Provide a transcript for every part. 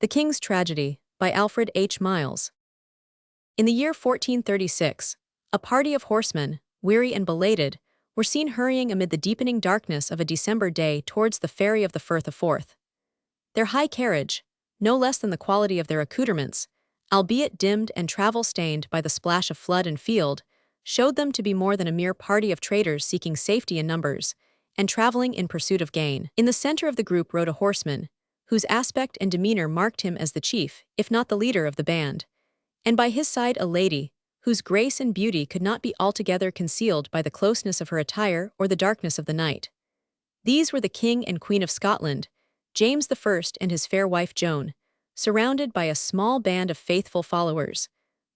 The King's Tragedy, by Alfred H. In the year 1436, a party of horsemen, weary and belated, were seen hurrying amid the deepening darkness of a December day towards the ferry of the Firth of Forth. Their high carriage, no less than the quality of their accoutrements, albeit dimmed and travel-stained by the splash of flood and field, showed them to be more than a mere party of traders seeking safety in numbers, and traveling in pursuit of gain. In the center of the group rode a horseman, whose aspect and demeanor marked him as the chief, if not the leader of the band, and by his side a lady, whose grace and beauty could not be altogether concealed by the closeness of her attire or the darkness of the night. These were the King and Queen of Scotland, James I and his fair wife Joan, surrounded by a small band of faithful followers,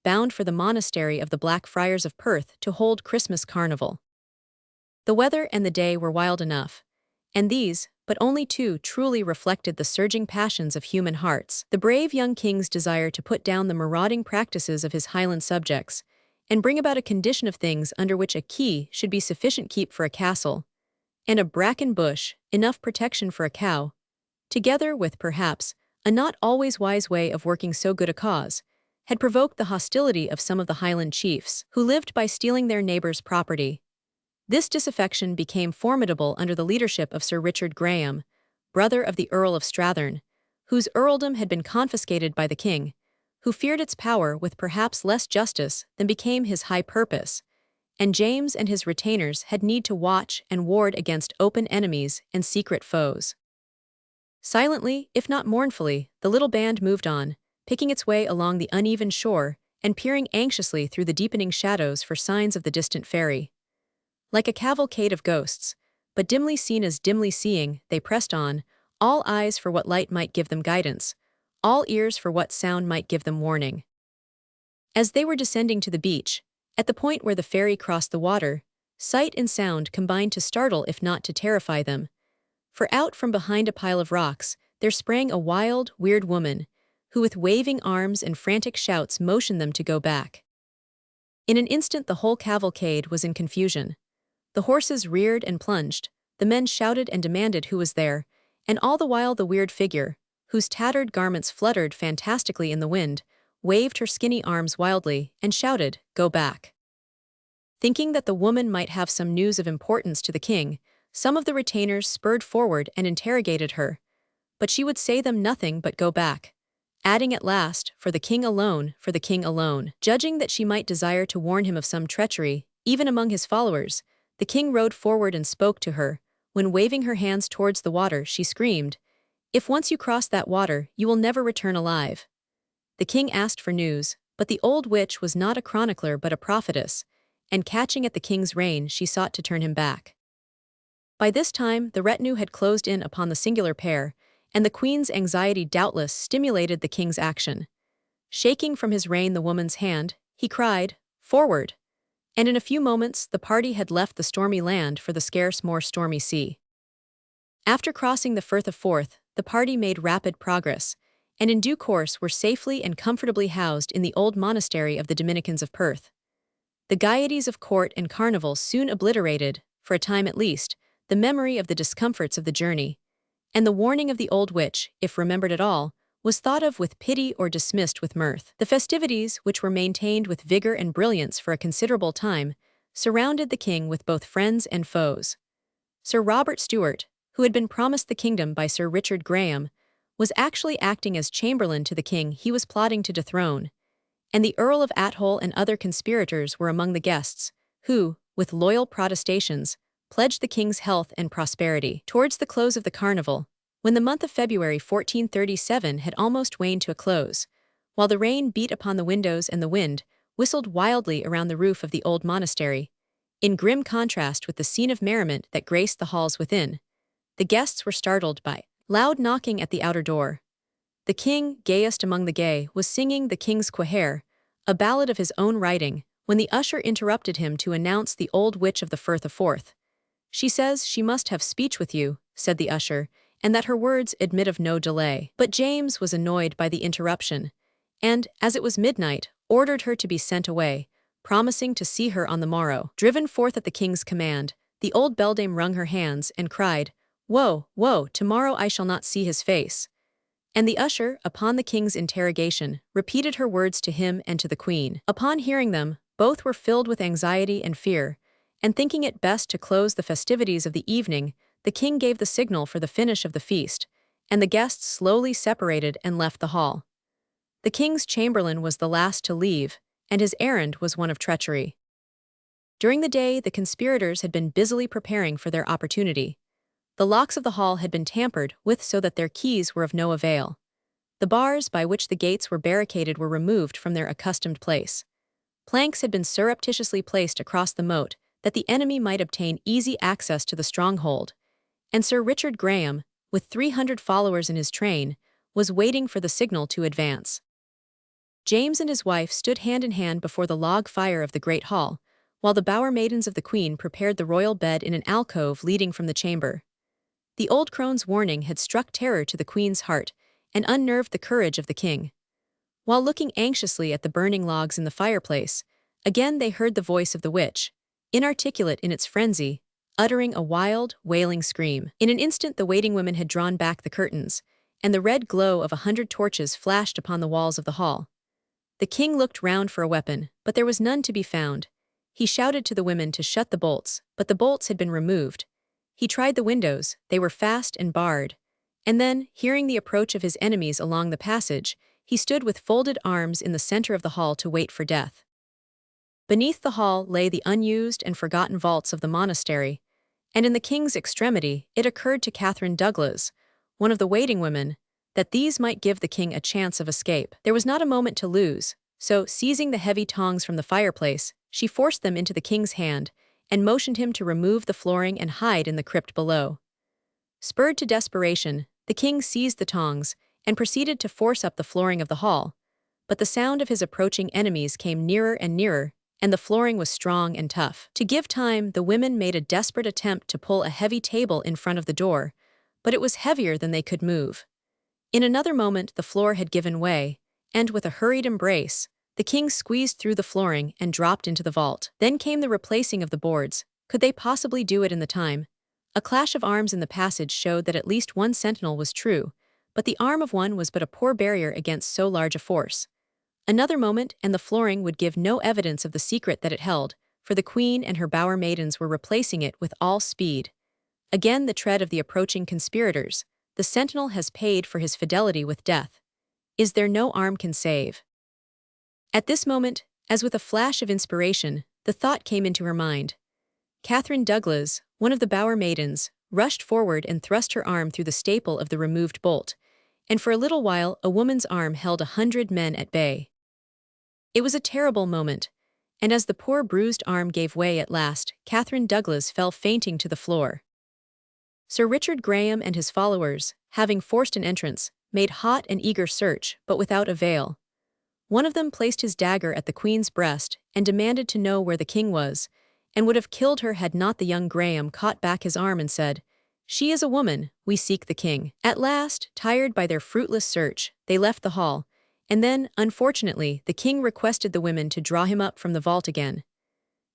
bound for the monastery of the Black Friars of Perth to hold Christmas carnival. The weather and the day were wild enough, and these, but only two, truly reflected the surging passions of human hearts. The brave young king's desire to put down the marauding practices of his Highland subjects, and bring about a condition of things under which a key should be sufficient keep for a castle, and a bracken bush enough protection for a cow, together with, perhaps, a not always wise way of working so good a cause, had provoked the hostility of some of the Highland chiefs, who lived by stealing their neighbors' property. This disaffection became formidable under the leadership of Sir Richard Graham, brother of the Earl of Strathern, whose earldom had been confiscated by the king, who feared its power with perhaps less justice than became his high purpose, and James and his retainers had need to watch and ward against open enemies and secret foes. Silently, if not mournfully, the little band moved on, picking its way along the uneven shore and peering anxiously through the deepening shadows for signs of the distant ferry. Like a cavalcade of ghosts, but dimly seen as dimly seeing, they pressed on, all eyes for what light might give them guidance, all ears for what sound might give them warning. As they were descending to the beach, at the point where the ferry crossed the water, sight and sound combined to startle if not to terrify them. For out from behind a pile of rocks, there sprang a wild, weird woman, who with waving arms and frantic shouts motioned them to go back. In an instant the whole cavalcade was in confusion. The horses reared and plunged, the men shouted and demanded who was there, and all the while the weird figure, whose tattered garments fluttered fantastically in the wind, waved her skinny arms wildly and shouted, "Go back." Thinking that the woman might have some news of importance to the king, some of the retainers spurred forward and interrogated her, but she would say them nothing but go back, adding at last, for the king alone, for the king alone. Judging that she might desire to warn him of some treachery, even among his followers, the king rode forward and spoke to her, when waving her hands towards the water she screamed, "If once you cross that water, you will never return alive." The king asked for news, but the old witch was not a chronicler but a prophetess, and catching at the king's rein she sought to turn him back. By this time the retinue had closed in upon the singular pair, and the queen's anxiety doubtless stimulated the king's action. Shaking from his rein the woman's hand, he cried, "Forward!" And in a few moments the party had left the stormy land for the scarce more stormy sea. After crossing the Firth of Forth, the party made rapid progress, and in due course were safely and comfortably housed in the old monastery of the Dominicans of Perth. The gaieties of court and carnival soon obliterated, for a time at least, the memory of the discomforts of the journey, and the warning of the old witch, if remembered at all, was thought of with pity or dismissed with mirth. The festivities, which were maintained with vigor and brilliance for a considerable time, surrounded the king with both friends and foes. Sir Robert Stewart, who had been promised the kingdom by Sir Richard Graham, was actually acting as chamberlain to the king he was plotting to dethrone, and the Earl of Athole and other conspirators were among the guests, who, with loyal protestations, pledged the king's health and prosperity. Towards the close of the carnival, when the month of February 1437 had almost waned to a close, while the rain beat upon the windows and the wind whistled wildly around the roof of the old monastery, in grim contrast with the scene of merriment that graced the halls within, the guests were startled by loud knocking at the outer door. The king, gayest among the gay, was singing the King's Quhair, a ballad of his own writing, when the usher interrupted him to announce the old witch of the Firth of Forth. "She says she must have speech with you," said the usher, and that her words admit of no delay. But James was annoyed by the interruption, and, as it was midnight, ordered her to be sent away, promising to see her on the morrow. Driven forth at the king's command, the old beldame wrung her hands and cried, "Woe, woe, tomorrow I shall not see his face." And the usher, upon the king's interrogation, repeated her words to him and to the queen. Upon hearing them, both were filled with anxiety and fear, and thinking it best to close the festivities of the evening, the king gave the signal for the finish of the feast, and the guests slowly separated and left the hall. The king's chamberlain was the last to leave, and his errand was one of treachery. During the day, the conspirators had been busily preparing for their opportunity. The locks of the hall had been tampered with so that their keys were of no avail. The bars by which the gates were barricaded were removed from their accustomed place. Planks had been surreptitiously placed across the moat that the enemy might obtain easy access to the stronghold, and Sir Richard Graham, with 300 followers in his train, was waiting for the signal to advance. James and his wife stood hand in hand before the log fire of the great hall, while the bower maidens of the queen prepared the royal bed in an alcove leading from the chamber. The old crone's warning had struck terror to the queen's heart and unnerved the courage of the king. While looking anxiously at the burning logs in the fireplace, again they heard the voice of the witch, inarticulate in its frenzy, uttering a wild, wailing scream. In an instant the waiting women had drawn back the curtains, and the red glow of 100 torches flashed upon the walls of the hall. The king looked round for a weapon, but there was none to be found. He shouted to the women to shut the bolts, but the bolts had been removed. He tried the windows, they were fast and barred. And then, hearing the approach of his enemies along the passage, he stood with folded arms in the center of the hall to wait for death. Beneath the hall lay the unused and forgotten vaults of the monastery, and in the king's extremity it occurred to Catherine Douglas, one of the waiting women, that these might give the king a chance of escape. There was not a moment to lose, so, seizing the heavy tongs from the fireplace, she forced them into the king's hand and motioned him to remove the flooring and hide in the crypt below. Spurred to desperation, the king seized the tongs and proceeded to force up the flooring of the hall, but the sound of his approaching enemies came nearer and nearer, and the flooring was strong and tough. To give time, the women made a desperate attempt to pull a heavy table in front of the door, but it was heavier than they could move. In another moment the floor had given way, and with a hurried embrace, the king squeezed through the flooring and dropped into the vault. Then came the replacing of the boards. Could they possibly do it in the time? A clash of arms in the passage showed that at least one sentinel was true, but the arm of one was but a poor barrier against so large a force. Another moment, and the flooring would give no evidence of the secret that it held, for the queen and her bower maidens were replacing it with all speed. Again the tread of the approaching conspirators. The sentinel has paid for his fidelity with death. Is there no arm can save? At this moment, as with a flash of inspiration, the thought came into her mind. Catherine Douglas, one of the bower maidens, rushed forward and thrust her arm through the staple of the removed bolt, and for a little while a woman's arm held 100 men at bay. It was a terrible moment, and as the poor bruised arm gave way at last, Catherine Douglas fell fainting to the floor. Sir Richard Graham and his followers, having forced an entrance, made hot and eager search, but without avail. One of them placed his dagger at the queen's breast and demanded to know where the king was, and would have killed her had not the young Graham caught back his arm and said, "She is a woman, we seek the king." At last, tired by their fruitless search, they left the hall, and then, unfortunately, the king requested the women to draw him up from the vault again.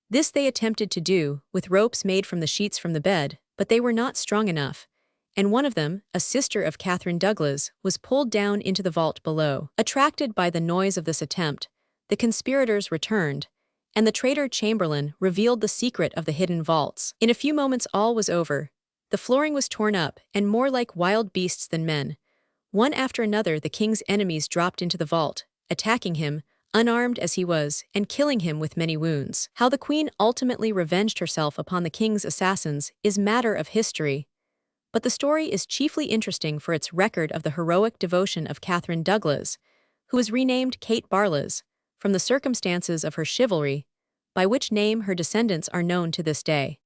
This they attempted to do, with ropes made from the sheets from the bed, but they were not strong enough, and one of them, a sister of Catherine Douglas, was pulled down into the vault below. Attracted by the noise of this attempt, the conspirators returned, and the traitor chamberlain revealed the secret of the hidden vaults. In a few moments all was over. The flooring was torn up, and more like wild beasts than men. One after another the king's enemies dropped into the vault, attacking him, unarmed as he was, and killing him with many wounds. How the queen ultimately revenged herself upon the king's assassins is matter of history, but the story is chiefly interesting for its record of the heroic devotion of Catherine Douglas, who was renamed Kate Barlas, from the circumstances of her chivalry, by which name her descendants are known to this day.